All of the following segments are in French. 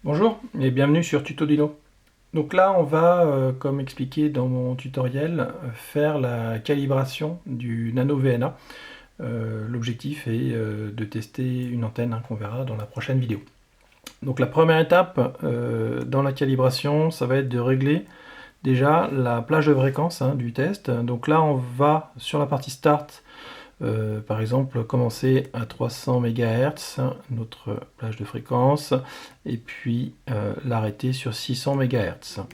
Bonjour et bienvenue sur Tutodino. Donc là on va, comme expliqué dans mon tutoriel, faire la calibration du Nano VNA. L'objectif est de tester une antenne qu'on verra dans la prochaine vidéo. Donc la première étape dans la calibration, ça va être de régler déjà la plage de fréquence du test. Donc là on va sur la partie Start, par exemple commencer à 300 MHz, notre plage de fréquence, et puis l'arrêter sur 600 MHz.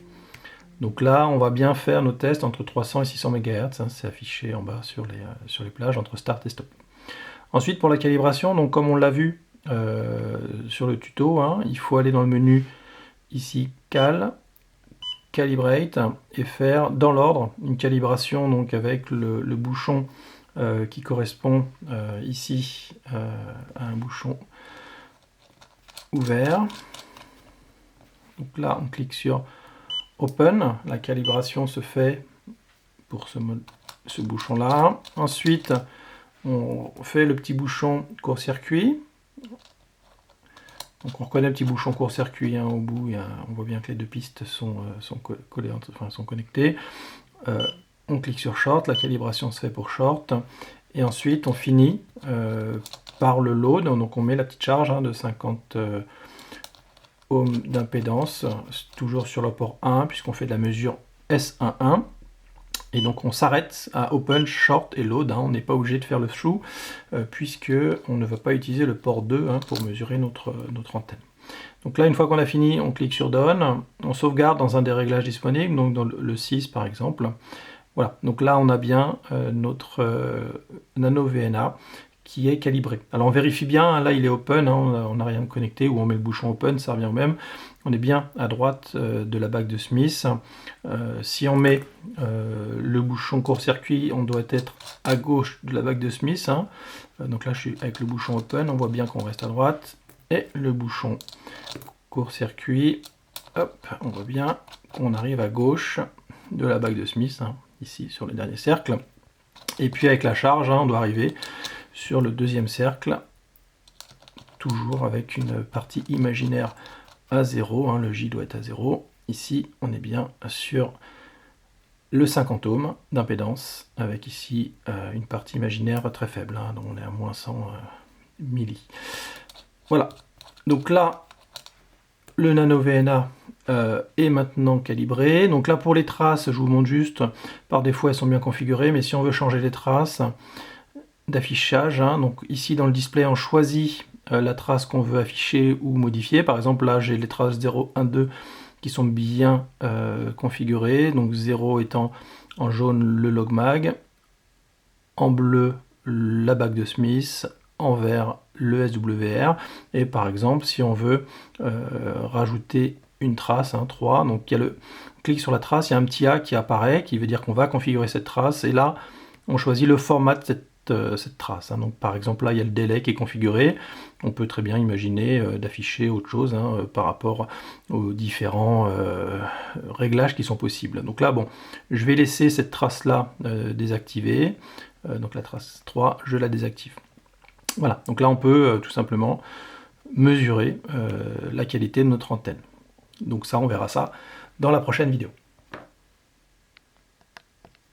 Donc là, on va bien faire nos tests entre 300 et 600 MHz, c'est affiché en bas sur les plages entre start et stop. Ensuite, pour la calibration, donc comme on l'a vu sur le tuto, il faut aller dans le menu ici Cal, Calibrate, et faire dans l'ordre une calibration donc avec le bouchon qui correspond ici à un bouchon ouvert. Donc là, on clique sur Open. La calibration se fait pour ce bouchon-là. Ensuite, on fait le petit bouchon court-circuit. Donc on reconnaît le petit bouchon court-circuit au bout. On voit bien que les deux pistes sont collées, sont connectées. On clique sur Short, la calibration se fait pour Short, et ensuite on finit par le load, donc on met la petite charge de 50 ohms d'impédance, toujours sur le port 1, puisqu'on fait de la mesure S11, et donc on s'arrête à Open, Short et Load, on n'est pas obligé de faire le through, puisque on ne va pas utiliser le port 2 pour mesurer notre antenne. Donc là, une fois qu'on a fini, on clique sur Done, on sauvegarde dans un des réglages disponibles, donc dans le 6 par exemple. Voilà, donc là on a bien notre Nano VNA qui est calibré. Alors on vérifie bien, là il est open, on n'a rien de connecté, ou on met le bouchon open, ça revient au même. On est bien à droite de la bague de Smith. Si on met le bouchon court-circuit, on doit être à gauche de la bague de Smith. Donc là je suis avec le bouchon open, on voit bien qu'on reste à droite. Et le bouchon court-circuit, hop, on voit bien qu'on arrive à gauche de la bague de Smith, ici sur le dernier cercle. Et puis avec la charge, on doit arriver sur le deuxième cercle, toujours avec une partie imaginaire à 0, le J doit être à 0. Ici, on est bien sur le 50 ohms d'impédance, avec ici une partie imaginaire très faible, donc on est à moins 100 milli. Voilà, donc là, le Nano VNA est maintenant calibré. Donc là, pour les traces, je vous montre juste, par défaut, elles sont bien configurées, mais si on veut changer les traces d'affichage, donc ici dans le display, on choisit la trace qu'on veut afficher ou modifier. Par exemple, là, j'ai les traces 0, 1, 2 qui sont bien configurées. Donc 0 étant en jaune le logmag, en bleu la bague de Smith, en vert le SWR, et par exemple si on veut rajouter une trace, 3, donc on clique sur la trace, il y a un petit A qui apparaît, qui veut dire qu'on va configurer cette trace, et là on choisit le format de cette trace. Donc par exemple là il y a le délai qui est configuré, on peut très bien imaginer d'afficher autre chose par rapport aux différents réglages qui sont possibles. Donc là bon, je vais laisser cette trace là désactivée, donc la trace 3, je la désactive. Voilà, donc là on peut tout simplement mesurer la qualité de notre antenne. Donc ça, on verra ça dans la prochaine vidéo.